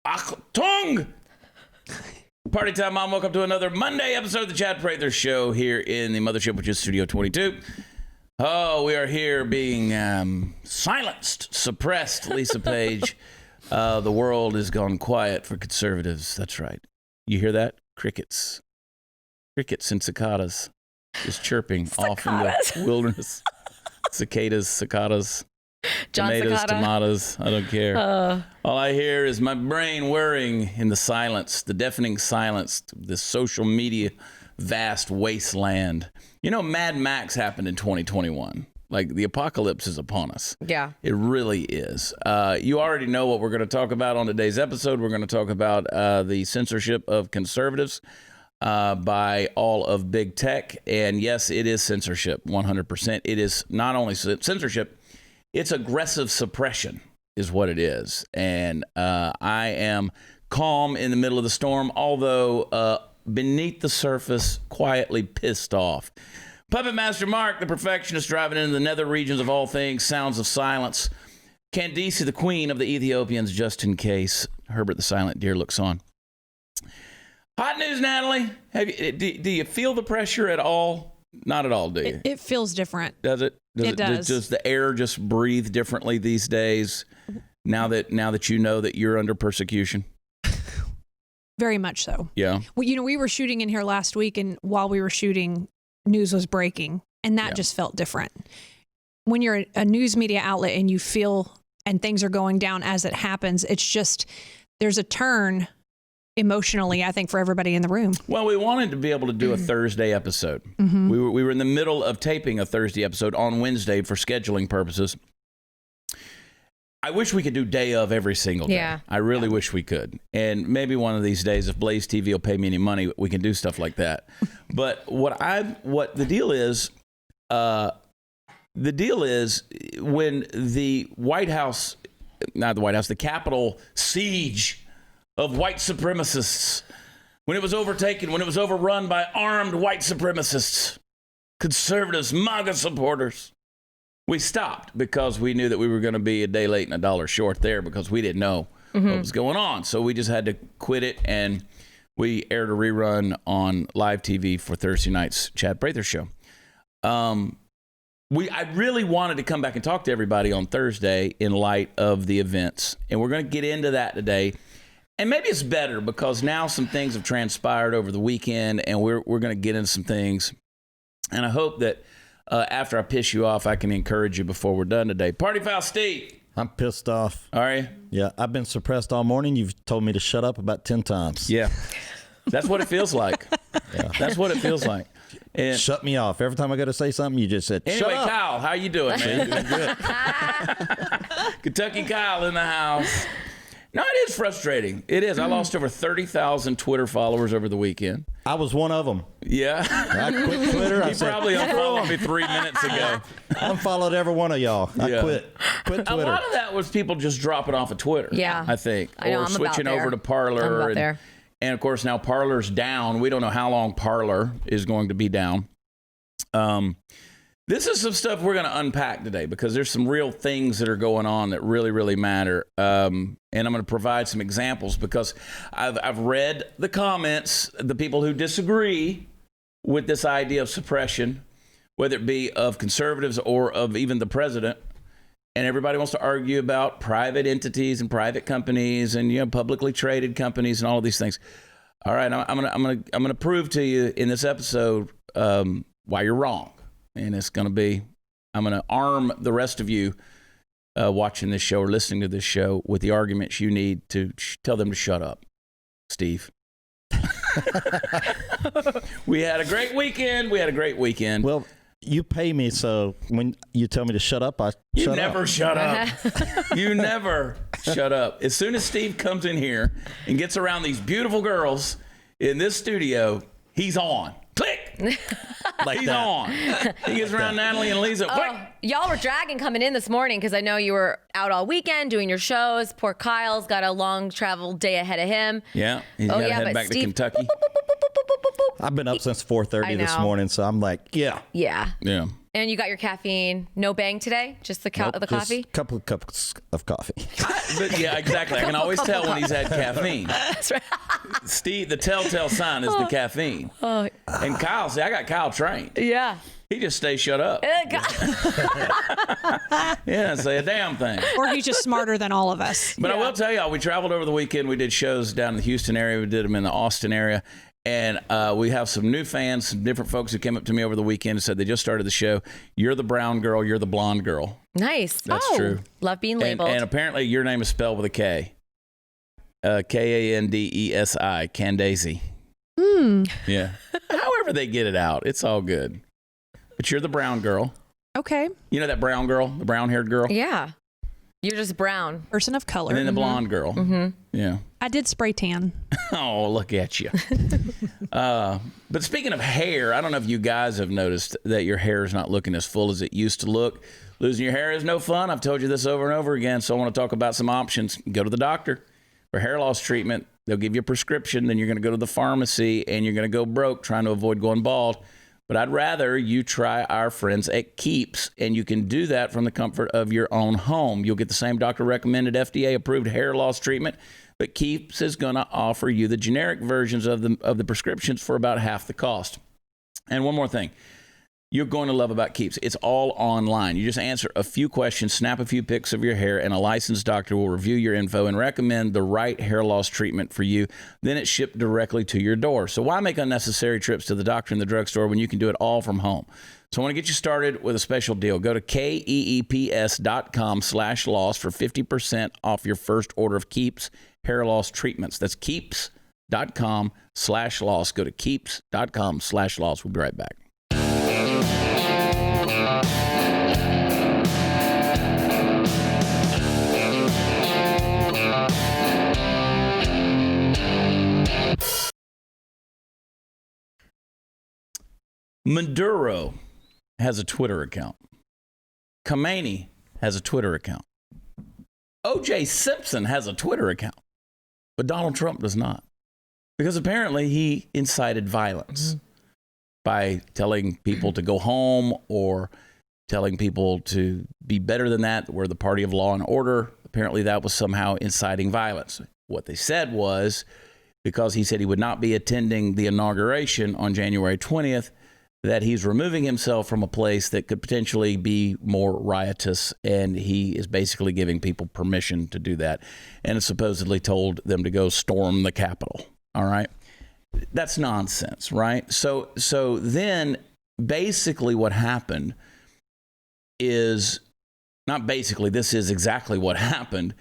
Achtung! Party time, Mom. Welcome to another Monday episode of the Chad Prather Show here in the Mothership, which is Studio 22. Oh, we are here being silenced, suppressed, Lisa Page. The world has gone quiet for conservatives. That's right. You hear that? Crickets. Crickets and cicadas just chirping off in the wilderness. Cicadas, cicadas. John Tomatoes, Cicada. tomatoes, I don't care. All I hear is my brain whirring in the silence, the deafening silence, this social media vast wasteland. You know, Mad Max happened in 2021. Like, the apocalypse is upon us. Yeah. It really is. You already know what we're going to talk about on today's episode. We're going to talk about the censorship of conservatives by all of big tech. And yes, it is censorship, 100%. It is not only censorship, it's aggressive suppression is what it is. And I am calm in the middle of the storm, although beneath the surface, quietly pissed off. Puppet Master Mark, the perfectionist, driving into the nether regions of all things, sounds of silence. Candice, the queen of the Ethiopians, just in case. Herbert the silent deer looks on. Hot news, Natalie. Do you feel the pressure at all? Not at all, do you? It feels different. Does it? It does. Does the air just breathe differently these days? Now that you know that you're under persecution? Very much so. Yeah. Well, you know, we were shooting in here last week, and while we were shooting, news was breaking, and that just felt different. When you're a news media outlet and you feel and things are going down as it happens, it's just, there's a turn emotionally, I think, for everybody in the room. Well, we wanted to be able to do a Thursday episode. Mm-hmm. We were in the middle of taping a Thursday episode on Wednesday for scheduling purposes. I wish we could do day of every single day. Yeah. I really wish we could. And maybe one of these days, if BlazeTV will pay me any money, we can do stuff like that. But what the deal is when the White House, not the White House, the Capitol siege of white supremacists, when it was overtaken, when it was overrun by armed white supremacists, conservatives, MAGA supporters, we stopped because we knew that we were going to be a day late and a dollar short there because we didn't know what was going on. So we just had to quit it, and we aired a rerun on live TV for Thursday night's Chad Prather Show. I really wanted to come back and talk to everybody on Thursday in light of the events, and we're going to get into that today. And maybe it's better because now some things have transpired over the weekend, and we're going to get into some things. And I hope that after I piss you off, I can encourage you before we're done today. Party Foul Steve. I'm pissed off. Are you? Yeah, I've been suppressed all morning. You've told me to shut up about 10 times. Yeah. That's what it feels like. Yeah. That's what it feels like. And shut me off. Every time I go to say something, you just said, anyway, shut up. Kyle, how you doing, man? Doing good. Kentucky Kyle in the house. No, it is frustrating. It is. I lost over 30,000 Twitter followers over the weekend. I was one of them. Yeah. I quit Twitter. I said, probably unfollowed me 3 minutes ago. I unfollowed every one of y'all. I quit Twitter. A lot of that was people just dropping off of Twitter. Yeah. I think. I know, or I'm switching about over to there. Parler. I'm about there. And of course, now Parler's down. We don't know how long Parler is going to be down. This is some stuff we're going to unpack today because there's some real things that are going on that really, really matter. And I'm going to provide some examples because I've read the comments, the people who disagree with this idea of suppression, whether it be of conservatives or of even the president. And everybody wants to argue about private entities and private companies and, publicly traded companies and all of these things. All right, I'm gonna prove to you in this episode why you're wrong. And it's going to be, I'm going to arm the rest of you watching this show or listening to this show with the arguments you need to tell them to shut up, Steve. We had a great weekend. Well, you pay me, so when you tell me to shut up, You never shut up. You never shut up. As soon as Steve comes in here and gets around these beautiful girls in this studio, he's on. Click. Like He's that. on. He gets around Natalie and Lisa. Y'all were dragging coming in this morning because I know you were out all weekend doing your shows. Poor Kyle's got a long travel day ahead of him. Yeah, he's got to head back to Kentucky. I've been up since 4:30 this morning, so I'm like, yeah. Yeah. And you got your caffeine. No bang today? Just the Nope, the coffee? Just a couple of cups of coffee. But yeah, exactly. I can always tell when he's had caffeine. That's right. Steve, the telltale sign is the caffeine. Oh, And Kyle, see, I got Kyle trained. yeah. He just stays shut up. Yeah, say a damn thing. Or he's just smarter than all of us. But I will tell y'all, we traveled over the weekend. We did shows down in the Houston area. We did them in the Austin area. And we have some new fans, some different folks who came up to me over the weekend and said they just started the show. You're the brown girl. You're the blonde girl. Nice. That's true. Love being labeled. And apparently your name is spelled with a K. Kandesi. Candace. Yeah. However they get it out, it's all good. But you're the brown girl. Okay. You know that brown girl, the brown-haired girl? Yeah. You're just brown. Person of color. And then the blonde girl. Mm-hmm. Yeah. I did spray tan. Oh, look at you. But speaking of hair, I don't know if you guys have noticed that your hair is not looking as full as it used to look. Losing your hair is no fun. I've told you this over and over again, so I want to talk about some options. Go to the doctor for hair loss treatment. They'll give you a prescription. Then you're going to go to the pharmacy, and you're going to go broke trying to avoid going bald. But I'd rather you try our friends at Keeps, and you can do that from the comfort of your own home. You'll get the same doctor-recommended, FDA-approved hair loss treatment, but Keeps is going to offer you the generic versions of the prescriptions for about half the cost. And one more thing. You're going to love about Keeps. It's all online. You just answer a few questions, snap a few pics of your hair, and a licensed doctor will review your info and recommend the right hair loss treatment for you. Then it's shipped directly to your door. So why make unnecessary trips to the doctor and the drugstore when you can do it all from home? So I want to get you started with a special deal. Go to keeps.com/loss for 50% off your first order of Keeps hair loss treatments. That's keeps.com/loss. Go to keeps.com/loss. We'll be right back. Maduro has a Twitter account. Khamenei has a Twitter account. O.J. Simpson has a Twitter account. But Donald Trump does not. Because apparently he incited violence by telling people to go home or telling people to be better than that. We're the party of law and order. Apparently that was somehow inciting violence. What they said was, because he said he would not be attending the inauguration on January 20th, that he's removing himself from a place that could potentially be more riotous, and he is basically giving people permission to do that, and has supposedly told them to go storm the Capitol. All right? That's nonsense, right? So then basically what happened is, not basically, this is exactly what happened,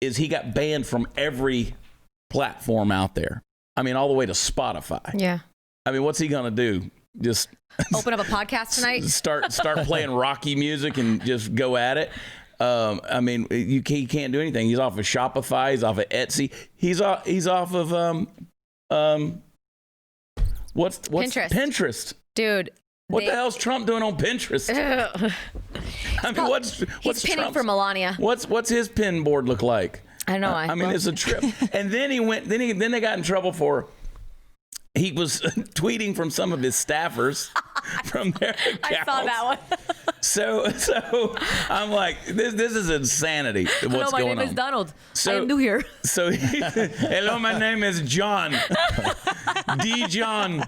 is he got banned from every platform out there. I mean, all the way to Spotify. Yeah. I mean, what's he going to do? Just open up a podcast tonight. Start playing Rocky music and just go at it. I mean, he can't do anything. He's off of Shopify. He's off of Etsy. He's off of what's Pinterest, dude. What the hell's Trump doing on Pinterest? I mean, what's he's pinning Trump's, for Melania? What's his pin board look like? I don't know. I mean, it's a trip. And then he went. Then they got in trouble for. He was tweeting from some of his staffers from their accounts. I saw that one. So I'm like, this is insanity. What's Hello, my going name on? is Donald. So, I am new here. So, hello, my name is John. D. John.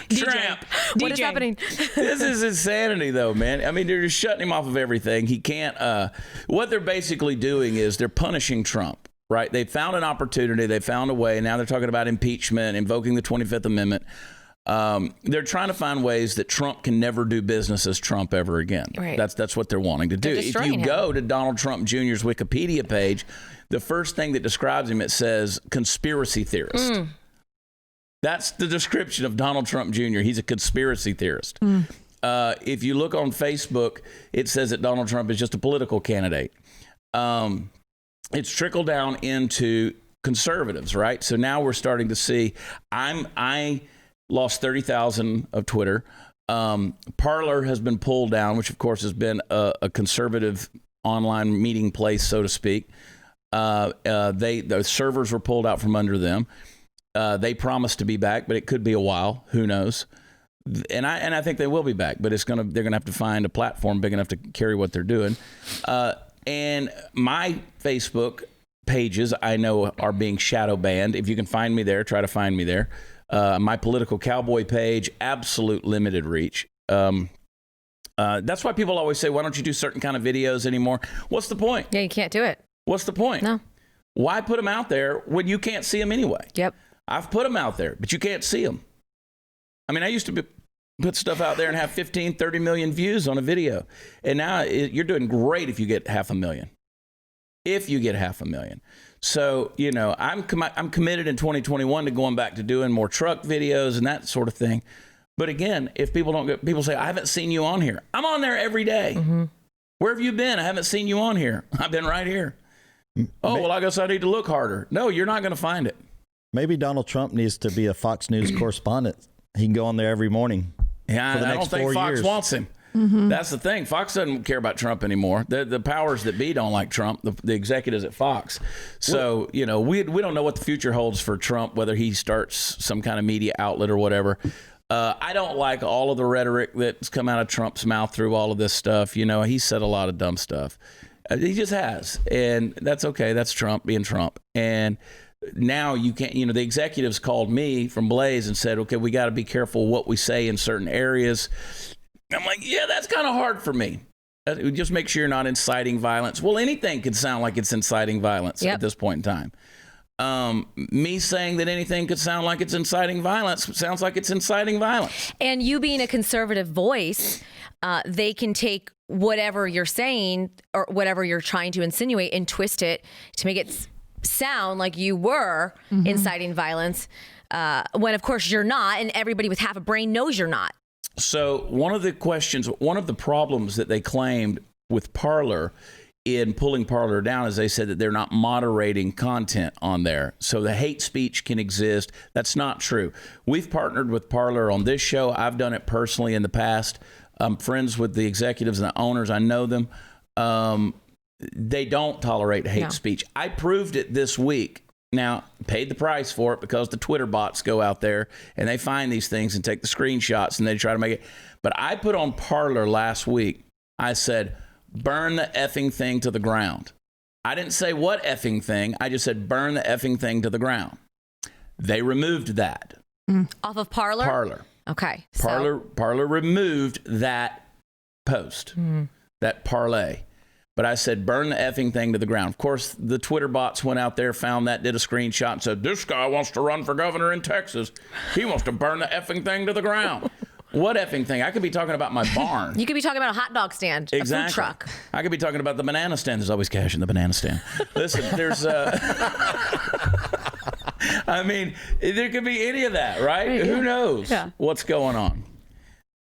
Tramp. What is happening? This is insanity, though, man. I mean, they're just shutting him off of everything. He can't. What they're basically doing is they're punishing Trump. Right. They found an opportunity. They found a way. Now they're talking about impeachment, invoking the 25th Amendment. They're trying to find ways that Trump can never do business as Trump ever again. Right. That's what they're wanting to do. If you go to Donald Trump Jr.'s Wikipedia page, the first thing that describes him, it says conspiracy theorist. That's the description of Donald Trump Jr. He's a conspiracy theorist. If you look on Facebook, it says that Donald Trump is just a political candidate. It's trickled down into conservatives, right? So now we're starting to see, I lost 30,000 of Twitter. Parler has been pulled down, which of course has been a conservative online meeting place, so to speak. The servers were pulled out from under them. They promised to be back, but it could be a while. Who knows? And I think they will be back, but they're gonna have to find a platform big enough to carry what they're doing. And my Facebook pages, I know, are being shadow banned. If you can find me there, try to find me there. My political cowboy page, absolute limited reach. That's why people always say, why don't you do certain kind of videos anymore? What's the point? Yeah, you can't do it. What's the point? No. Why put them out there when you can't see them anyway? Yep. I've put them out there, but you can't see them. I mean, I used to put stuff out there and have 15, 30 million views on a video. And now you're doing great if you get 500,000. If you get 500,000. So, you know, I'm committed in 2021 to going back to doing more truck videos and that sort of thing. But again, if people say, I haven't seen you on here. I'm on there every day. Mm-hmm. Where have you been? I haven't seen you on here. I've been right here. Oh, well, I guess I need to look harder. No, you're not going to find it. Maybe Donald Trump needs to be a Fox News correspondent. He can go on there every morning. Yeah, I don't think Fox wants him. Mm-hmm. That's the thing. Fox doesn't care about Trump anymore. The powers that be don't like Trump, the executives at Fox. So, you know, we don't know what the future holds for Trump, whether he starts some kind of media outlet or whatever. I don't like all of the rhetoric that's come out of Trump's mouth through all of this stuff. You know, he said a lot of dumb stuff. He just has. And that's okay. That's Trump being Trump. And now you can't, you know, the executives called me from Blaze and said, okay, we got to be careful what we say in certain areas. I'm like, yeah, that's kind of hard for me. Just make sure you're not inciting violence. Well, anything could sound like it's inciting violence at this point in time. Me saying that anything could sound like it's inciting violence sounds like it's inciting violence. And you being a conservative voice, they can take whatever you're saying or whatever you're trying to insinuate and twist it to make it sound like you were inciting violence, when of course you're not, and everybody with half a brain knows you're not. So one of the problems that they claimed with Parler in pulling Parler down is they said that they're not moderating content on there. So the hate speech can exist. That's not true. We've partnered with Parler on this show. I've done it personally in the past. I'm friends with the executives and the owners. I know them. They don't tolerate hate speech. I proved it this week. Now, paid the price for it because the Twitter bots go out there and they find these things and take the screenshots and they try to make it. But I put on Parler last week. I said, burn the effing thing to the ground. I didn't say what effing thing. I just said, burn the effing thing to the ground. They removed that. Off of Parler? Parler. Okay. Parler removed that post, that parlay. But I said, burn the effing thing to the ground. Of course, the Twitter bots went out there, found that, did a screenshot and said, this guy wants to run for governor in Texas. He wants to burn the effing thing to the ground. What effing thing? I could be talking about my barn. You could be talking about a hot dog stand, a food truck. I could be talking about the banana stand. There's always cash in the banana stand. Listen, there's I mean, there could be any of that, right? Yeah. Who knows what's going on?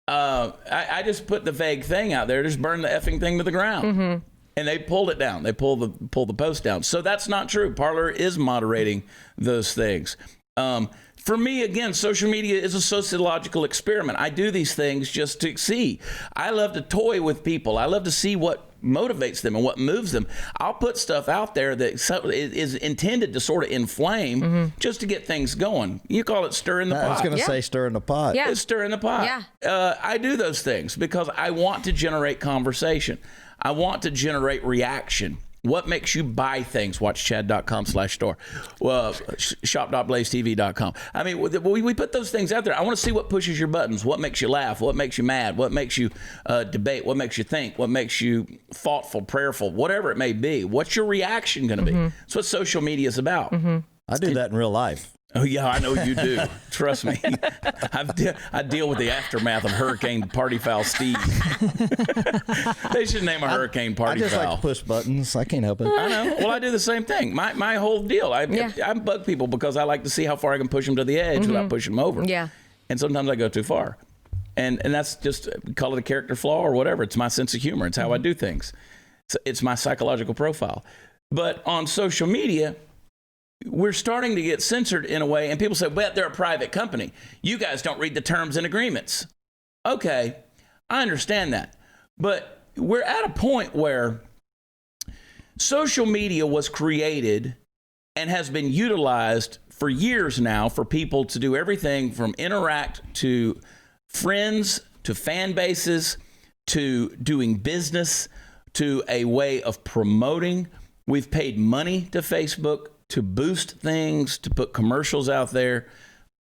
I just put the vague thing out there, just burn the effing thing to the ground. And they pulled it down. They pulled the post down. So that's not true. Parler is moderating those things. For me, again, social media is a sociological experiment. I do these things just to see. I love to toy with people. I love to see what motivates them and what moves them. I'll put stuff out there that is intended to sort of inflame just to get things going. You call it stirring the pot. I was going to say stirring the pot. Yeah. It's stirring the pot. Yeah. I do those things because I want to generate conversation. I want to generate reaction. What makes you buy things? Watch chad.com/store. Shop.blazetv.com. I mean, we put those things out there. I want to see what pushes your buttons. What makes you laugh? What makes you mad? What makes you debate? What makes you think? What makes you thoughtful, prayerful, whatever it may be. What's your reaction going to be? That's what social media is about. I do that in real life. Oh, yeah, I know you do. Trust me. I deal with the aftermath of Hurricane Party Foul Steve. They should name a Hurricane Party Foul. I just like to push buttons. I can't help it. I know. Well, I do the same thing. My whole deal. I bug people because I like to see how far I can push them to the edge without pushing them over. Yeah. And sometimes I go too far. And that's just, call it a character flaw or whatever. It's my sense of humor. It's how I do things. It's my psychological profile. But on social media, we're starting to get censored in a way, and people say, well, they're a private company. You guys don't read the terms and agreements. Okay, I understand that. But we're at a point where social media was created and has been utilized for years now for people to do everything from interact to friends to fan bases to doing business to a way of promoting. We've paid money to Facebook to boost things, to put commercials out there,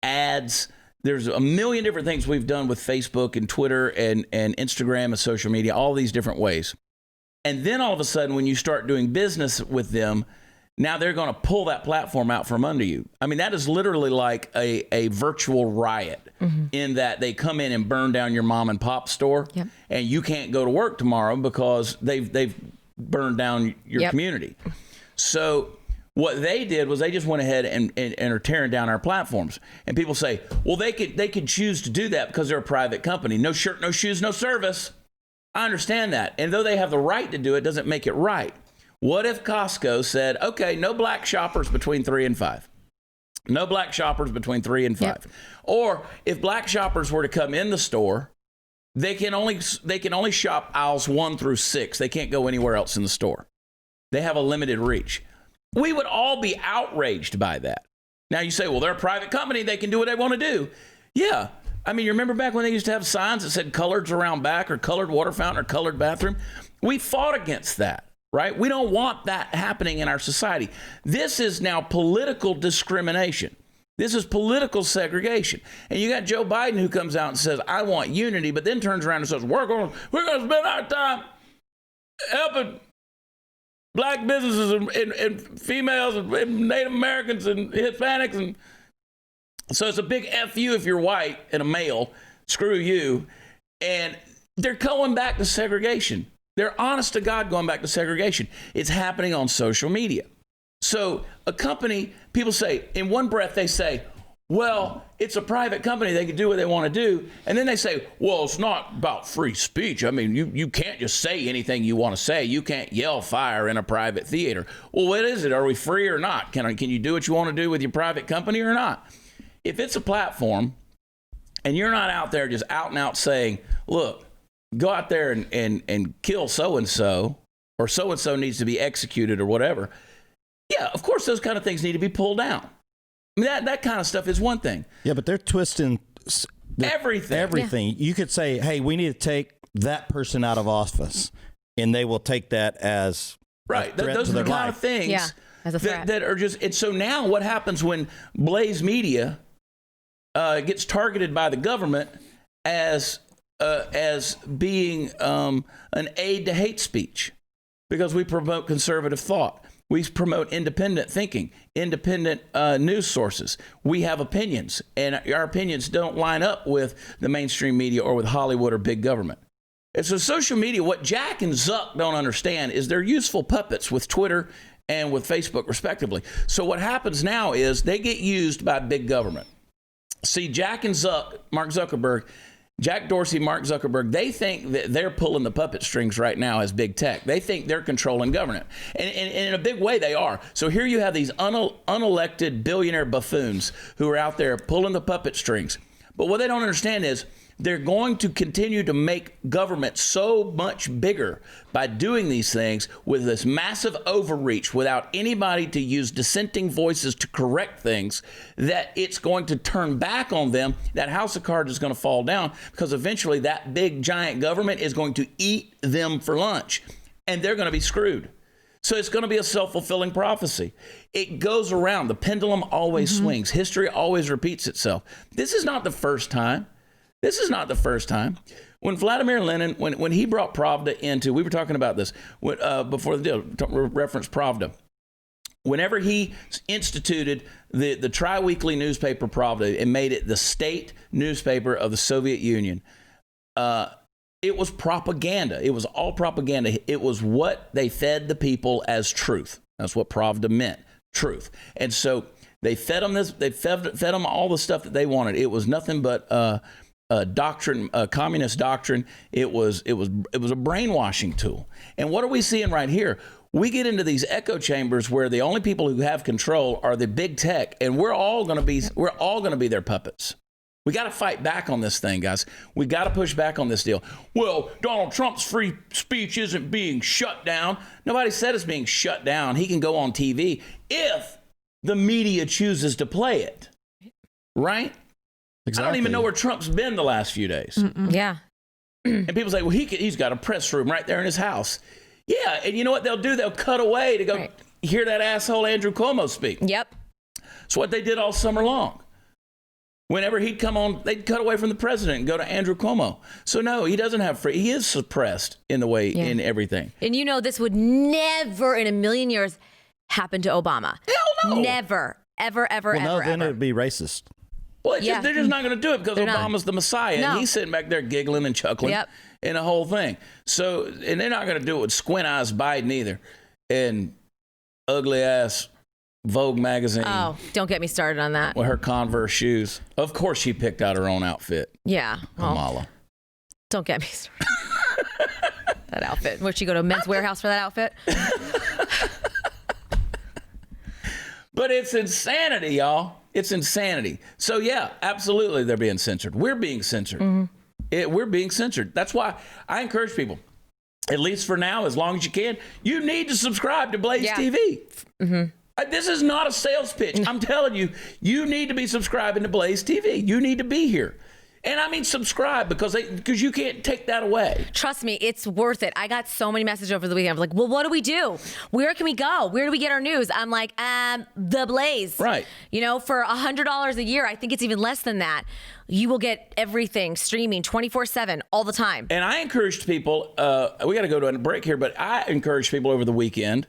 ads. There's a million different things we've done with Facebook and Twitter and Instagram and social media, all these different ways. And then all of a sudden, when you start doing business with them, now they're going to pull that platform out from under you. I mean, that is literally like a virtual riot in that they come in and burn down your mom and pop store, and you can't go to work tomorrow because they've burned down your community. So what they did was they just went ahead and are tearing down our platforms. And people say, well, they could choose to do that because they're a private company. No shirt, no shoes, no service. I understand that. And though they have the right to do it, doesn't make it right. What if Costco said, okay, no black shoppers between 3 and 5? No black shoppers between 3 and 5. Yep. Or if black shoppers were to come in the store, they can only shop aisles 1 through 6. They can't go anywhere else in the store. They have a limited reach. We would all be outraged by that. Now you say, well, they're a private company. They can do what they want to do. Yeah. I mean, you remember back when they used to have signs that said coloreds around back or colored water fountain or colored bathroom? We fought against that, right? We don't want that happening in our society. This is now political discrimination. This is political segregation. And you got Joe Biden who comes out and says, I want unity, but then turns around and says, we're going to spend our time helping black businesses and females and Native Americans and Hispanics. And so it's a big F you if you're white and a male. Screw you. And they're going back to segregation. They're honest to God going back to segregation. It's happening on social media. So a company, people say, in one breath, they say, well, it's a private company. They can do what they want to do. And then they say, well, it's not about free speech. I mean, you can't just say anything you want to say. You can't yell fire in a private theater. Well, what is it? Are we free or not? Can you do what you want to do with your private company or not? If it's a platform and you're not out there just out and out saying, look, go out there and kill so-and-so, or so-and-so needs to be executed or whatever. Yeah, of course, those kind of things need to be pulled down. I mean, that kind of stuff is one thing. Yeah, but they're twisting everything. Yeah. You could say, hey, we need to take that person out of office, and they will take that as right. Those are the kind of things as a threat. That are just. And so now what happens when Blaze Media gets targeted by the government as being an aid to hate speech because we promote conservative thought. We promote independent thinking, independent news sources. We have opinions, and our opinions don't line up with the mainstream media or with Hollywood or big government. And so social media, what Jack and Zuck don't understand is they're useful puppets with Twitter and with Facebook, respectively. So what happens now is they get used by big government. See, Jack and Zuck, Mark Zuckerberg, Jack Dorsey, Mark Zuckerberg, they think that they're pulling the puppet strings right now as big tech. They think they're controlling government. And in a big way, they are. So here you have these unelected billionaire buffoons who are out there pulling the puppet strings. But what they don't understand is they're going to continue to make government so much bigger by doing these things with this massive overreach without anybody to use dissenting voices to correct things, that it's going to turn back on them. That house of cards is going to fall down because eventually that big giant government is going to eat them for lunch and they're going to be screwed. So it's going to be a self-fulfilling prophecy. It goes around. The pendulum always swings. History always repeats itself. This is not the first time. This is not the first time. When Vladimir Lenin, when he brought Pravda into, we were talking about this before the deal, reference Pravda. Whenever he instituted the tri-weekly newspaper Pravda and made it the state newspaper of the Soviet Union, it was propaganda. It was all propaganda. It was what they fed the people as truth. That's what Pravda meant, truth. And so they fed them this. They fed them all the stuff that they wanted. It was nothing but doctrine, communist doctrine. It was a brainwashing tool. And what are we seeing right here? We get into these echo chambers where the only people who have control are the big tech, and we're all going to be their puppets. We got to fight back on this thing, guys. We got to push back on this deal. Well, Donald Trump's free speech isn't being shut down. Nobody said it's being shut down. He can go on TV if the media chooses to play it, right? I don't even know where Trump's been the last few days. Yeah. And people say, well, he's got a press room right there in his house. Yeah, and you know what they'll do? They'll cut away to go hear that asshole Andrew Cuomo speak. Yep. It's what they did all summer long. Whenever he'd come on, they'd cut away from the president and go to Andrew Cuomo. So no, he doesn't have free. He is suppressed in the way, in everything. And you know, this would never in a million years happen to Obama. Hell no. Never, ever, ever, well, ever, then ever. it would be racist. Well, they're just not going to do it because Obama's the Messiah, and he's sitting back there giggling and chuckling and the whole thing. So, and they're not going to do it with squint eyes Biden either, and ugly ass Vogue magazine. Oh, don't get me started on that. With her Converse shoes. Of course, she picked out her own outfit. Yeah, Kamala. Don't get me started. That outfit. Would she go to a Men's Warehouse for that outfit? But it's insanity, y'all. It's insanity. So, yeah, absolutely, they're being censored. We're being censored. We're being censored. That's why I encourage people, at least for now, as long as you can, you need to subscribe to BlazeTV. This is not a sales pitch. I'm telling you, you need to be subscribing to BlazeTV. You need to be here. And I mean subscribe because you can't take that away. Trust me, it's worth it. I got so many messages over the weekend. I'm like, well, what do we do? Where can we go? Where do we get our news? I'm like, The Blaze. Right. You know, for $100 a year, I think it's even less than that. You will get everything streaming 24/7 all the time. And I encouraged people, we got to go to a break here, but I encouraged people over the weekend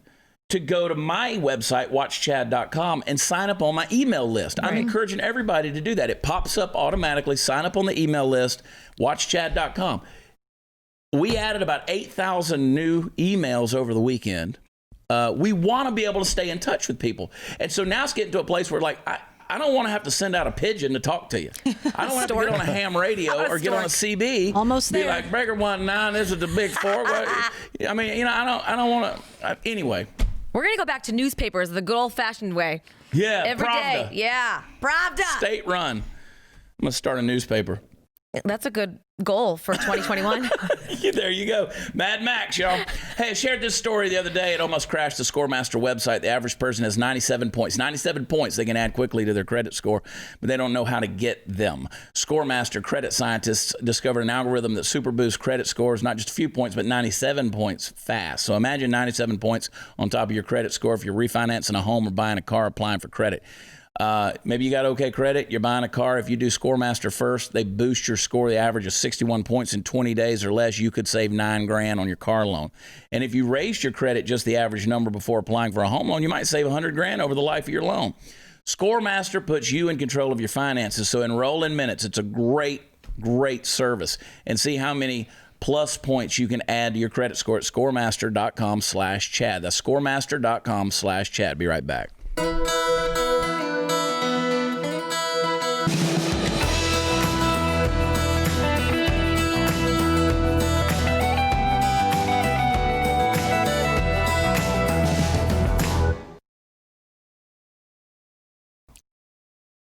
to go to my website, watchchad.com, and sign up on my email list. I'm encouraging everybody to do that. It pops up automatically. Sign up on the email list, watchchad.com. We added about 8,000 new emails over the weekend. We want to be able to stay in touch with people. And so now it's getting to a place where, like, I don't want to have to send out a pigeon to talk to you. I don't have to get on a ham radio or get on a CB. Almost there. Be like, Breaker 19, this is the big four. I mean, you know, I don't want to. Anyway. We're going to go back to newspapers the good old-fashioned way. Yeah, Every Pravda. day. Yeah, Pravda. State run. I'm going to start a newspaper. That's a good goal for 2021. There you go. Mad Max, y'all. Hey, I shared this story the other day. It almost crashed the ScoreMaster website. The average person has 97 points. 97 points they can add quickly to their credit score, but they don't know how to get them. ScoreMaster credit scientists discovered an algorithm that super boosts credit scores, not just a few points, but 97 points fast. So imagine 97 points on top of your credit score if you're refinancing a home or buying a car, applying for credit. Maybe you got okay credit, you're buying a car. If you do ScoreMaster first, they boost your score. The average is 61 points in 20 days or less. You could save $9,000 on your car loan. And if you raised your credit just the average number before applying for a home loan, you might save $100,000 over the life of your loan. ScoreMaster puts you in control of your finances. So enroll in minutes. It's a great, great service. And see how many plus points you can add to your credit score at ScoreMaster.com/Chad. That's ScoreMaster.com/Chad. Be right back.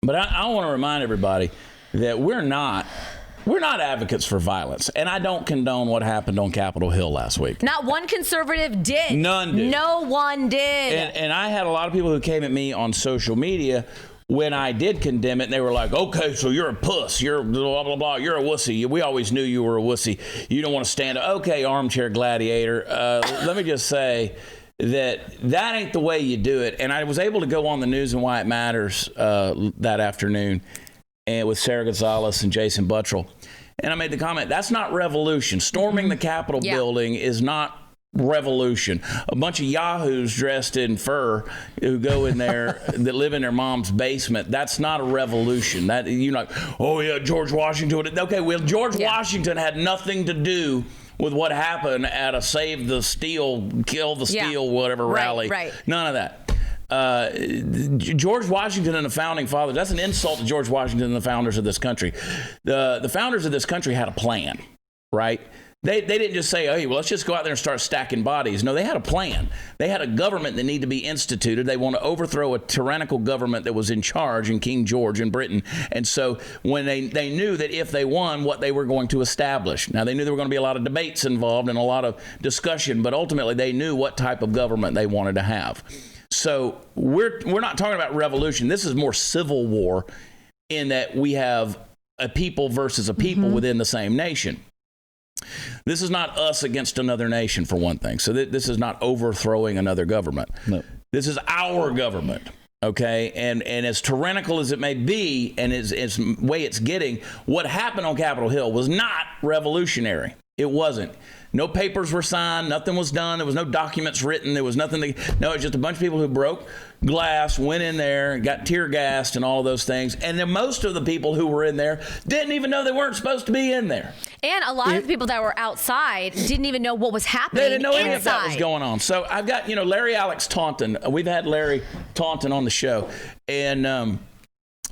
But I want to remind everybody that we're not advocates for violence, and I don't condone what happened on Capitol Hill last week. Not one conservative did. None did. No one did. And I had a lot of people who came at me on social media when I did condemn it, and they were like, okay, so you're a puss, you're blah, blah, blah, you're a wussy. We always knew you were a wussy. You don't want to stand up. Okay, armchair gladiator. Let me just say that ain't the way you do it. And I was able to go on the News and Why It Matters that afternoon and with Sarah Gonzalez and Jason Buttrell. And I made the comment, that's not revolution. Storming the Capitol building is not revolution. A bunch of yahoos dressed in fur who go in there that live in their mom's basement. That's not a revolution. That, you know, oh yeah, George Washington. Okay, well, George Washington had nothing to do with what happened at a Save the Steel, Kill the Steel, whatever rally. Right. None of that. George Washington and the founding fathers, that's an insult to George Washington and the founders of this country. The founders of this country had a plan, right? They didn't just say, hey, well, let's just go out there and start stacking bodies. No, they had a plan. They had a government that needed to be instituted. They want to overthrow a tyrannical government that was in charge in King George in Britain. And so when they knew that if they won, what they were going to establish. Now, they knew there were going to be a lot of debates involved and a lot of discussion, but ultimately they knew what type of government they wanted to have. So we're not talking about revolution. This is more civil war in that we have a people versus a people within the same nation. This is not us against another nation, for one thing. So this is not overthrowing another government. No. This is our government. Okay, and as tyrannical as it may be, and as way it's getting, what happened on Capitol Hill was not revolutionary. It wasn't. No papers were signed. Nothing was done. There was no documents written. There was nothing. No, it was just a bunch of people who broke glass, went in there, got tear gassed, and all of those things. And then most of the people who were in there didn't even know they weren't supposed to be in there. And a lot of the people that were outside didn't even know what was happening. They didn't know any of that was going on. So I've got, Larry Alex Taunton. We've had Larry Taunton on the show, and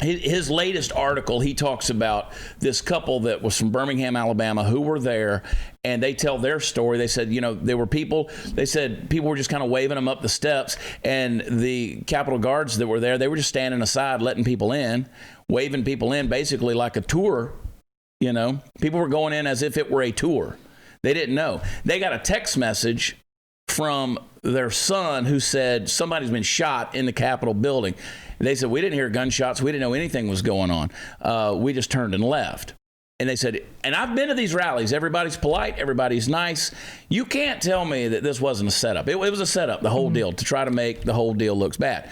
his latest article, he talks about this couple that was from Birmingham, Alabama, who were there, and they tell their story. They said, there were people, they said people were just kind of waving them up the steps, and the Capitol Guards that were there, they were just standing aside, letting people in, waving people in, basically like a tour. People were going in as if it were a tour. They didn't know. They got a text message from their son who said somebody's been shot in the Capitol building. They said, we didn't hear gunshots. We didn't know anything was going on. We just turned and left. And they said, and I've been to these rallies. Everybody's polite. Everybody's nice. You can't tell me that this wasn't a setup. It was a setup, the whole deal, to try to make the whole deal look bad.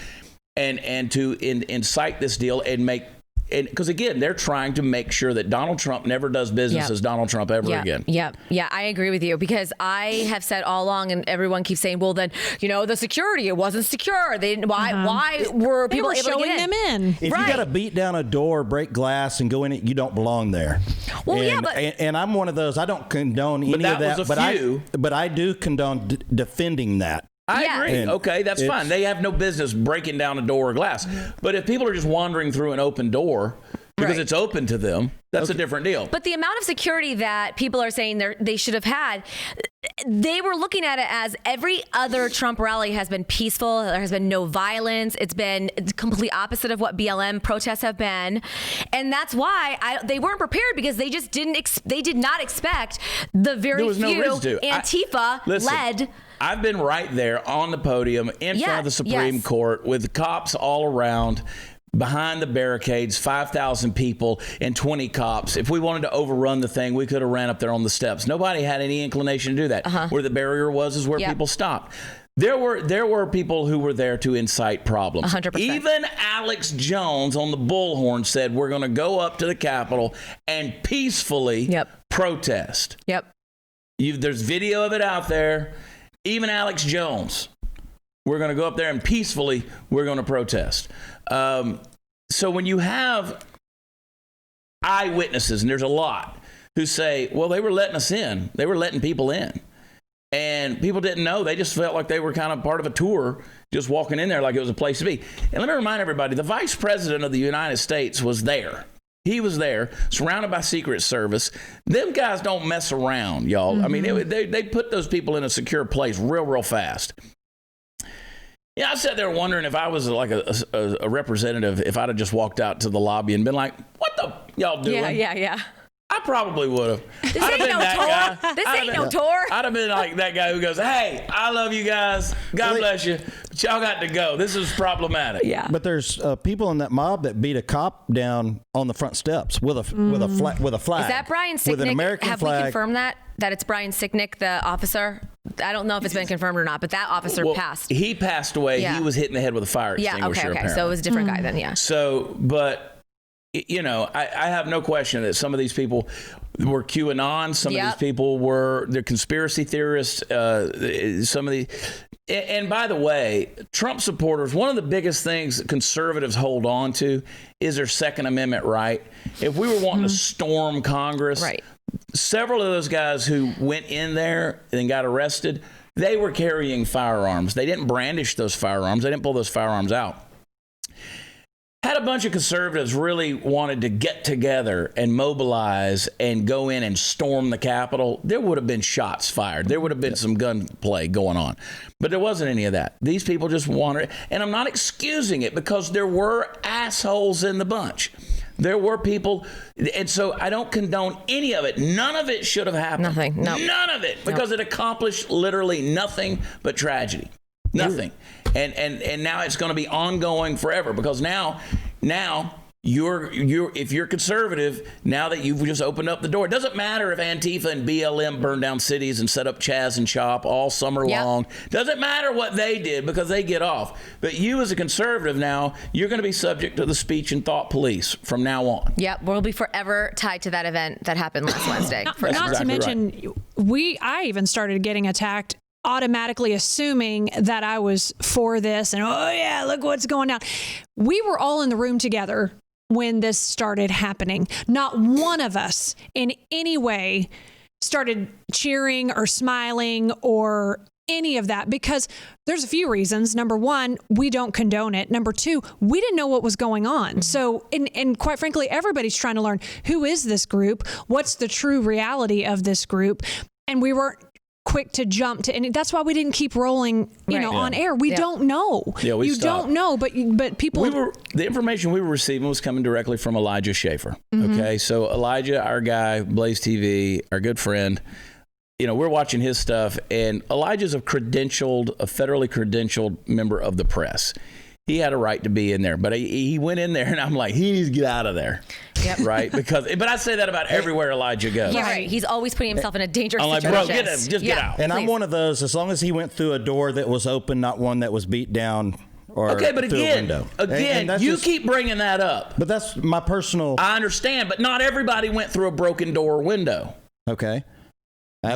And to incite this deal and make, because again, they're trying to make sure that Donald Trump never does business as Donald Trump ever again. Yeah, I agree with you, because I have said all along, and everyone keeps saying, well, then, the security, it wasn't secure. They didn't, why were people able to get them in? If you got to beat down a door, break glass, and go in it, you don't belong there. Well, and I'm one of those. I don't condone any of that, but I do condone defending that. I agree. Okay, that's fine. They have no business breaking down a door or glass. But if people are just wandering through an open door because it's open to them, that's a different deal. But the amount of security that people are saying they should have had, they were looking at it as every other Trump rally has been peaceful. There has been no violence. It's been the complete opposite of what BLM protests have been. And that's why they weren't prepared, because they just they did not expect the very few Antifa-led. I've been right there on the podium in front of the Supreme Court with cops all around, behind the barricades, 5,000 people and 20 cops. If we wanted to overrun the thing, we could have ran up there on the steps. Nobody had any inclination to do that. Where the barrier was is where people stopped. There were people who were there to incite problems. 100%. Even Alex Jones on the bullhorn said, we're going to go up to the Capitol and peacefully protest. There's video of it out there. Even Alex Jones, we're going to go up there and peacefully, we're going to protest. So when you have eyewitnesses, and there's a lot, who say, well, they were letting us in. They were letting people in. And people didn't know. They just felt like they were kind of part of a tour, just walking in there like it was a place to be. And let me remind everybody, the vice president of the United States was there. He was there, surrounded by Secret Service. Them guys don't mess around, y'all. I mean, they put those people in a secure place real fast. I sat there wondering if I was like a representative, if I'd have just walked out to the lobby and been like, what the y'all doing? Yeah. I probably would have. This ain't no tour. This ain't no tour. I'd have been like that guy who goes, hey, I love you guys. God bless you. But y'all got to go. This is problematic. Yeah. But there's people in that mob that beat a cop down on the front steps with a flag. Is that Brian Sicknick? With an American flag. We confirmed that it's Brian Sicknick, the officer? I don't know if it's been confirmed or not, but that officer passed. He passed away. He was hit in the head with a fire extinguisher. Okay. So it was a different guy then, So, but I have no question that some of these people were QAnon. Some of these people they're conspiracy theorists. Some of the, and by the way, Trump supporters, one of the biggest things that conservatives hold on to is their Second Amendment right. If we were wanting to storm Congress, several of those guys who went in there and got arrested, they were carrying firearms. They didn't brandish those firearms. They didn't pull those firearms out. Had a bunch of conservatives really wanted to get together and mobilize and go in and storm the Capitol, there would have been shots fired. There would have been some gunplay going on. But there wasn't any of that. These people just wanted, and I'm not excusing it, because there were assholes in the bunch. There were people, and so I don't condone any of it. None of it should have happened. Nothing. No. None of it, because it accomplished literally nothing but tragedy. Nothing. And now it's going to be ongoing forever, because now if you're conservative, now that you've just opened up the door, it doesn't matter if Antifa and BLM burned down cities and set up Chaz and Chop all summer long. Doesn't matter what they did because they get off. But you as a conservative now, you're going to be subject to the speech and thought police from now on. Yep, we'll be forever tied to that event that happened last Wednesday. Not exactly to mention, I even started getting attacked, automatically assuming that I was for this and, oh yeah, look what's going down. We were all in the room together when this started happening. Not one of us in any way started cheering or smiling or any of that, because there's a few reasons. Number one, we don't condone it. Number two, we didn't know what was going on. So, and quite frankly, everybody's trying to learn, who is this group? What's the true reality of this group? And we weren't quick to jump to, and that's why we didn't keep rolling, on air. We don't know. Yeah, we stopped. don't know, but people. The information we were receiving was coming directly from Elijah Schaefer. Okay, so Elijah, our guy, BlazeTV, our good friend. We're watching his stuff, and Elijah's a federally credentialed member of the press. He had a right to be in there, but he went in there, and I'm like, he needs to get out of there. Yep. Right? But I say that about everywhere Elijah goes. Yeah, right. He's always putting himself in a dangerous situation. I'm like, bro, get out. And please. I'm one of those, as long as he went through a door that was open, not one that was beat down or through a window. Again, you keep bringing that up. But that's my personal... I understand, but not everybody went through a broken door or window. Okay.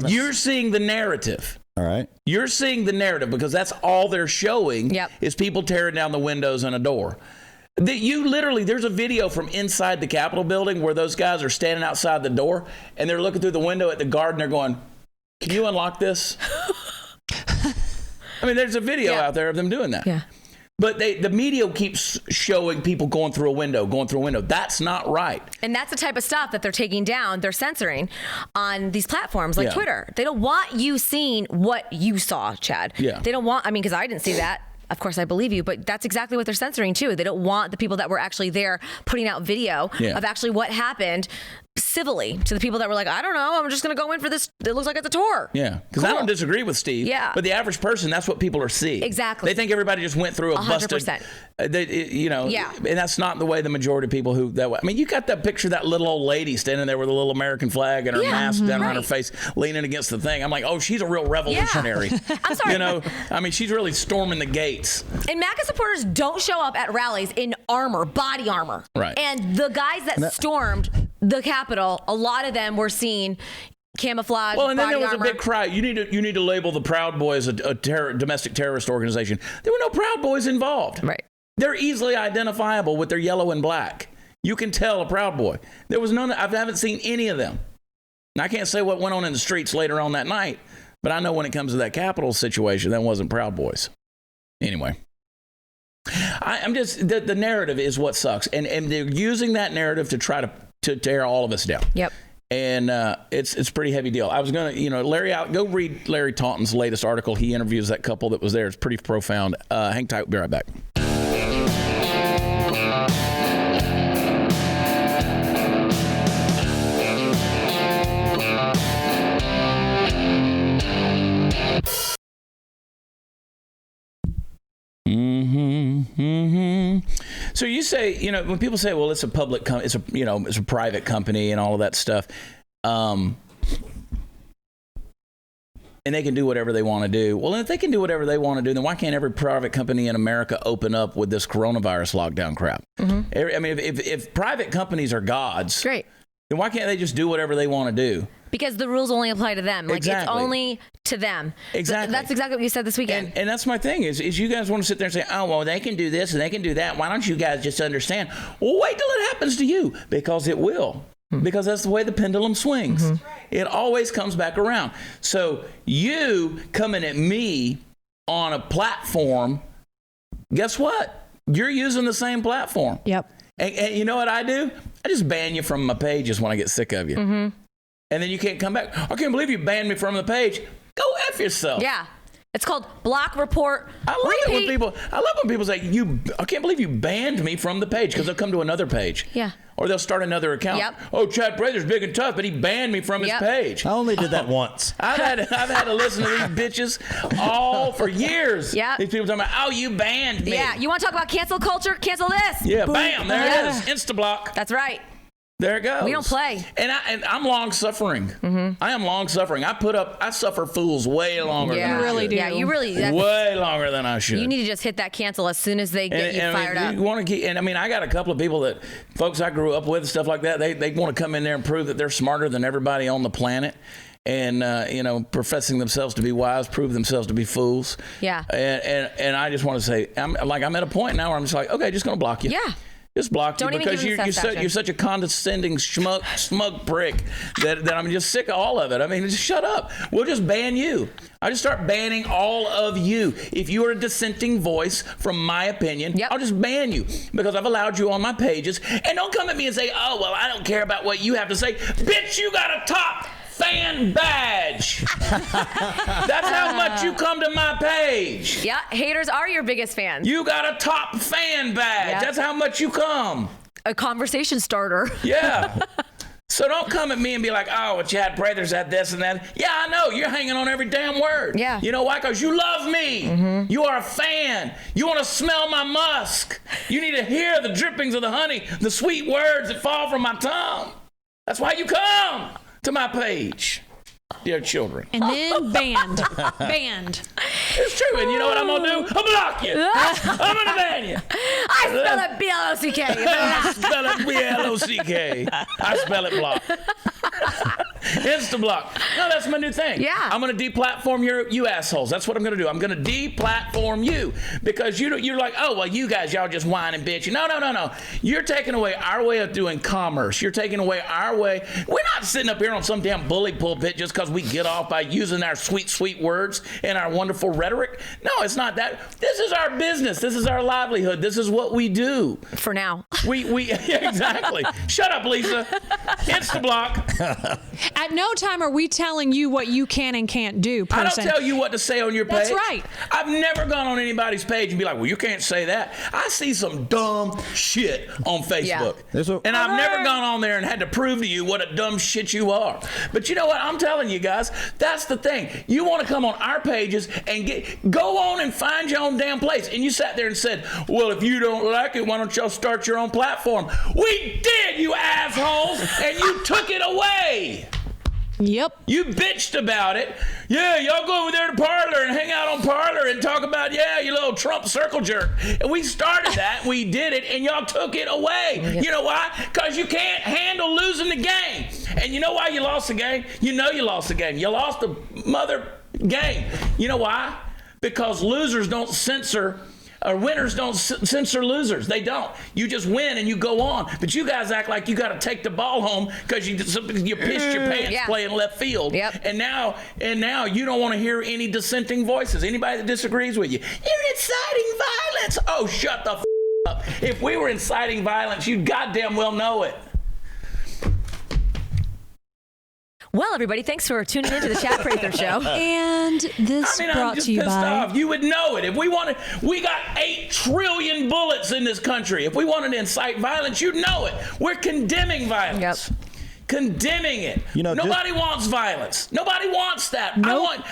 You're seeing the narrative. All right. You're seeing the narrative because that's all they're showing is people tearing down the windows and a door. There's a video from inside the Capitol building where those guys are standing outside the door and they're looking through the window at the guard and they're going, can you unlock this? I mean, there's a video out there of them doing that. Yeah. But the media keeps showing people going through a window. That's not right. And that's the type of stuff that they're taking down, they're censoring on these platforms like Twitter. They don't want you seeing what you saw, Chad. Yeah. They don't want, because I didn't see that. Of course, I believe you, but that's exactly what they're censoring too. They don't want the people that were actually there putting out video of actually what happened civilly to the people that were like, I don't know, I'm just going to go in for this. It looks like it's a tour. Yeah, because I don't disagree with Steve. Yeah. But the average person, that's what people are seeing. Exactly. They think everybody just went through a 100%. busted, and that's not the way the majority of people you got that picture of that little old lady standing there with a little American flag and her mask down on her face, leaning against the thing. I'm like, oh, she's a real revolutionary. Yeah. I'm sorry. She's really storming the gates. And MAGA supporters don't show up at rallies in armor, body armor. Right. And the guys that stormed the Capitol, a lot of them were seen camouflage. Well, and then there was armor. a big cry. You need to label the Proud Boys a domestic terrorist organization. There were no Proud Boys involved. Right. They're easily identifiable with their yellow and black. You can tell a Proud Boy. There was none. I haven't seen any of them. And I can't say what went on in the streets later on that night, but I know when it comes to that Capitol situation, that wasn't Proud Boys. Anyway. I'm just the narrative is what sucks, and they're using that narrative to try to tear all of us down. Yep. And it's a pretty heavy deal. I was gonna, Larry, go read Larry Taunton's latest article. He interviews that couple that was there. It's pretty profound. Hang tight. We'll be right back. So you say, when people say, well, it's a public, it's a private company and all of that stuff, and they can do whatever they want to do. Well, if they can do whatever they want to do, then why can't every private company in America open up with this coronavirus lockdown crap? Mm-hmm. I mean, if private companies are gods, great, then why can't they just do whatever they want to do? Because the rules only apply to them. Like, exactly. It's only to them. Exactly. That's exactly what you said this weekend. And that's my thing is you guys want to sit there and say, oh, well, they can do this and they can do that. Why don't you guys just understand? Well, wait till it happens to you, because it will. Mm-hmm. Because that's the way the pendulum swings. Mm-hmm. It always comes back around. So you coming at me on a platform, guess what? You're using the same platform. Yep. And you know what I do? I just ban you from my pages when I get sick of you. Mm-hmm. And then you can't come back. I can't believe you banned me from the page. Go F yourself. Yeah. It's called block, report, I love it when people say, I can't believe you banned me from the page, because they'll come to another page. Yeah. Or they'll start another account. Yep. Oh, Chad Prather's big and tough, but he banned me from his page. I only did that once. I've had to listen to these bitches all for years. Yeah. These people talking about, oh, you banned me. Yeah. You want to talk about cancel culture? Cancel this. Yeah, bam, there it Yeah. is. Insta-block. That's right. There it goes. We don't play. And I'm long suffering. Mm-hmm. I am long suffering. I suffer fools way longer than I You really should. do. Yeah, you really. Way longer than I should. You need to just hit that cancel as soon as they get you fired up. You want to keep, and I mean, I got a couple of people that folks I grew up with, stuff like that. They want to come in there and prove that they're smarter than everybody on the planet. And professing themselves to be wise, prove themselves to be fools. Yeah. And I just want to say, I'm at a point now where I'm just like, okay, just gonna block you. Yeah. Just block Don't you even because give them satisfaction. you're such a condescending smug prick that I'm just sick of all of it. I mean, just shut up. We'll just ban you. I just start banning all of you. If you are a dissenting voice from my opinion, Yep. I'll just ban you because I've allowed you on my pages. And don't come at me and say, oh, well, I don't care about what you have to say. Bitch, you got a top fan badge. That's how much you come to my page. Yeah, haters are your biggest fans. You got a top fan badge. Yeah. That's how much you come. A conversation starter. Yeah. So don't come at me and be like, oh, well, Chad Prather's at this and that. Yeah, I know. You're hanging on every damn word. Yeah. You know why? Because you love me. Mm-hmm. You are a fan. You want to smell my musk. You need to hear the drippings of the honey, the sweet words that fall from my tongue. That's why you come to my page, dear children. And then banned. It's true. And you know what I'm going to do? I'll block you. I'm going to ban you. I spell it B-L-O-C-K. I spell it B-L-O-C-K. I spell it block. Insta-block. No, that's my new thing. Yeah. I'm going to deplatform you assholes. That's what I'm going to do. I'm going to deplatform you because you're like, oh, well, you guys, y'all just whine and bitch. No. You're taking away our way of doing commerce. You're taking away our way. We're not sitting up here on some damn bully pulpit just because we get off by using our sweet, sweet words and our wonderful rhetoric. No, it's not that. This is our business. This is our livelihood. This is what we do. For now. Yeah, exactly. Shut up, Lisa. Insta-block. At no time are we telling you what you can and can't do, person. I don't tell you what to say on your page. That's right. I've never gone on anybody's page and be like, well, you can't say that. I see some dumb shit on Facebook. Yeah. And I've never gone on there and had to prove to you what a dumb shit you are. But you know what? I'm telling you guys, that's the thing. You want to come on our pages and go on and find your own damn place. And you sat there and said, well, if you don't like it, why don't y'all start your own platform? We did, you assholes, and you took it away. Yep. You bitched about it. Yeah, y'all go over there to Parler and hang out on Parler and talk about, you little Trump circle jerk. And we started that, we did it, and y'all took it away. You know why? Because you can't handle losing the game. And you know why you lost the game? You know you lost the game. You lost the mother game. You know why? Because losers don't censor. Winners don't censor losers. They don't. You just win and you go on. But you guys act like you got to take the ball home because you pissed your pants playing left field. Yep. And now you don't want to hear any dissenting voices. Anybody that disagrees with you. You're inciting violence. Oh, shut the up. If we were inciting violence, you'd goddamn well know it. Well, everybody, thanks for tuning into the Chad Prather Show. And this I'm brought just to you pissed by... off. You would know it. If we got 8 trillion bullets in this country. If we wanted to incite violence, you'd know it. We're condemning violence. Yep. Condemning it. Nobody wants violence. Nobody wants that. Nope.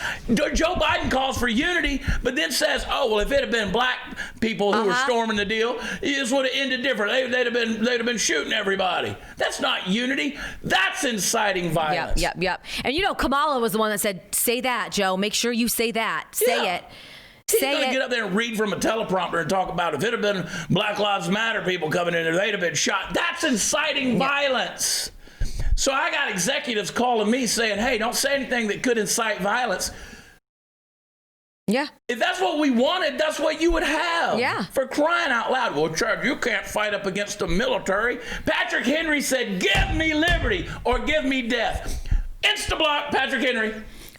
Joe Biden calls for unity, but then says, oh, well, if it had been black people who were storming the deal, this would have ended different. They'd have been shooting everybody. That's not unity. That's inciting violence. Yep. And Kamala was the one that said, say that, Joe. Make sure you say that. Say it. He's going to get up there and read from a teleprompter and talk about if it had been Black Lives Matter people coming in there, they'd have been shot. That's inciting violence. So I got executives calling me saying, hey, don't say anything that could incite violence. Yeah. If that's what we wanted, that's what you would have. Yeah. For crying out loud. Well, Chad, you can't fight up against the military. Patrick Henry said, give me liberty or give me death. Insta-block Patrick Henry.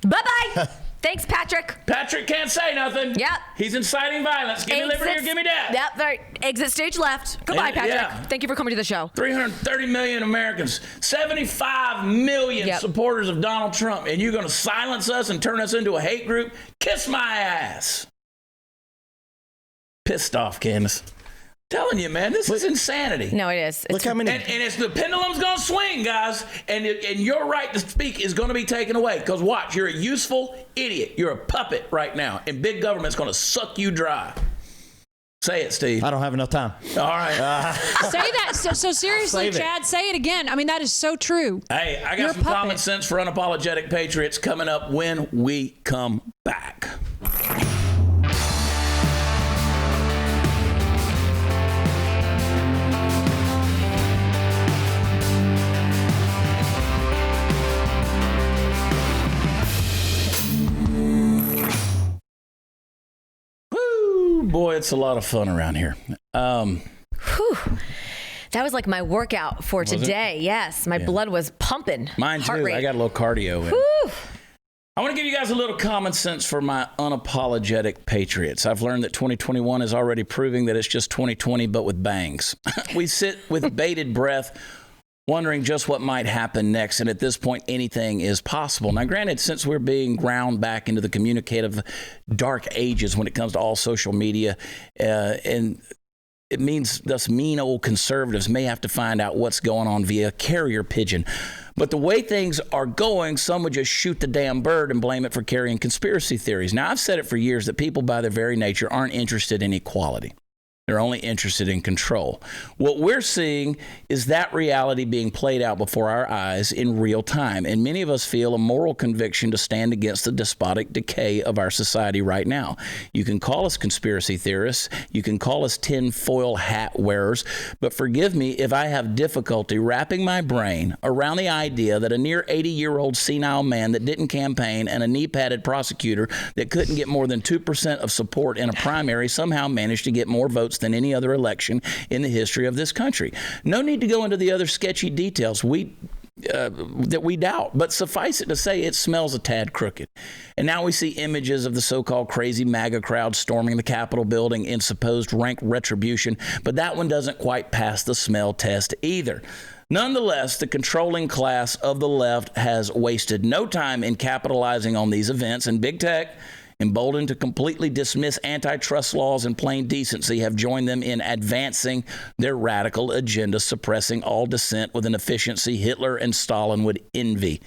Bye-bye. Thanks, Patrick. Patrick can't say nothing. Yep. He's inciting violence. Give me liberty or give me death. Yep, right. Exit stage left. Goodbye, Patrick. Yeah. Thank you for coming to the show. 330 million Americans, 75 million supporters of Donald Trump, and you're going to silence us and turn us into a hate group? Kiss my ass. Pissed off, Candace. Telling you, man, this is insanity. No, it is. Look how many. And it's the pendulum's going to swing, guys. And your right to speak is going to be taken away. Because watch, you're a useful idiot. You're a puppet right now. And big government's going to suck you dry. Say it, Steve. I don't have enough time. All right. Say that. So seriously, Chad, say it again. I mean, that is so true. Hey, I got You're a some puppet. common sense for unapologetic patriots coming up when we come back. Boy, it's a lot of fun around here. Whew. That was like my workout for today. Yes, my blood was pumping. Mine Heart too. rate. I got a little cardio in. Whew. I want to give you guys a little common sense for my unapologetic patriots. I've learned that 2021 is already proving that it's just 2020, but with bangs. We sit with bated breath, wondering just what might happen next. And at this point, anything is possible. Now, granted, since we're being ground back into the communicative dark ages when it comes to all social media, and it means thus mean old conservatives may have to find out what's going on via carrier pigeon. But the way things are going, some would just shoot the damn bird and blame it for carrying conspiracy theories. Now, I've said it for years that people by their very nature aren't interested in equality. They're only interested in control. What we're seeing is that reality being played out before our eyes in real time. And many of us feel a moral conviction to stand against the despotic decay of our society right now. You can call us conspiracy theorists. You can call us tinfoil hat wearers. But forgive me if I have difficulty wrapping my brain around the idea that a near 80-year-old senile man that didn't campaign and a knee-padded prosecutor that couldn't get more than 2% of support in a primary somehow managed to get more votes than any other election in the history of this country. No need to go into the other sketchy details that we doubt, but suffice it to say it smells a tad crooked. And now we see images of the so-called crazy MAGA crowd storming the Capitol building in supposed rank retribution, but that one doesn't quite pass the smell test either. Nonetheless, the controlling class of the left has wasted no time in capitalizing on these events, and big tech, emboldened to completely dismiss antitrust laws and plain decency, have joined them in advancing their radical agenda, suppressing all dissent with an efficiency Hitler and Stalin would envy.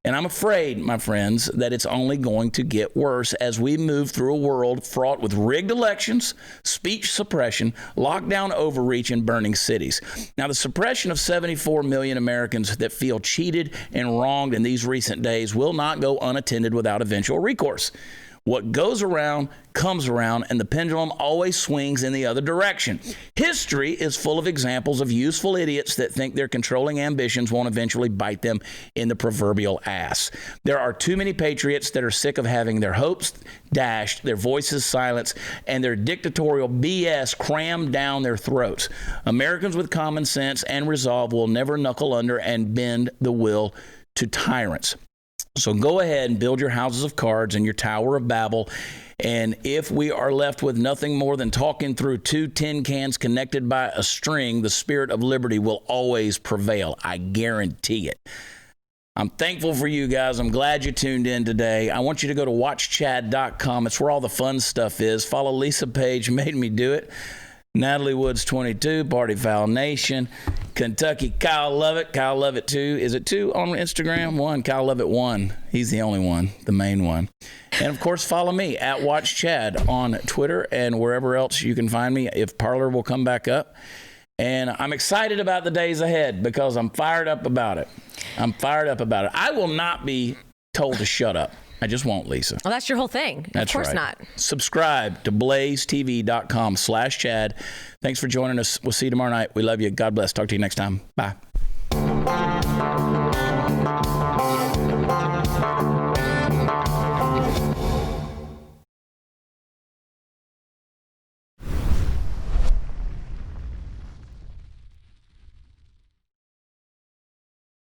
And I'm afraid, my friends, that it's only going to get worse as we move through a world fraught with rigged elections, speech suppression, lockdown overreach, and burning cities. Now, the suppression of 74 million Americans that feel cheated and wronged in these recent days will not go unattended without eventual recourse. What goes around comes around, and the pendulum always swings in the other direction. History is full of examples of useful idiots that think their controlling ambitions won't eventually bite them in the proverbial ass. There are too many patriots that are sick of having their hopes dashed, their voices silenced, and their dictatorial BS crammed down their throats. Americans with common sense and resolve will never knuckle under and bend the will to tyrants. So go ahead and build your houses of cards and your Tower of Babel. And if we are left with nothing more than talking through two tin cans connected by a string, the spirit of liberty will always prevail. I guarantee it. I'm thankful for you guys. I'm glad you tuned in today. I want you to go to watchchad.com. It's where all the fun stuff is. Follow Lisa Page, Made Me Do It. Natalie Woods 22, Party Foul Nation, Kentucky Kyle Lovett, Kyle Lovett 2. Is it 2 on Instagram? 1, Kyle Lovett 1. He's the only one, the main one. And of course, follow me at Watch Chad on Twitter and wherever else you can find me if Parler will come back up. And I'm excited about the days ahead because I'm fired up about it. I will not be told to shut up. I just won't, Lisa. Well, that's your whole thing. That's of course right. not. Subscribe to BlazeTV.com/Chad. Thanks for joining us. We'll see you tomorrow night. We love you. God bless. Talk to you next time. Bye.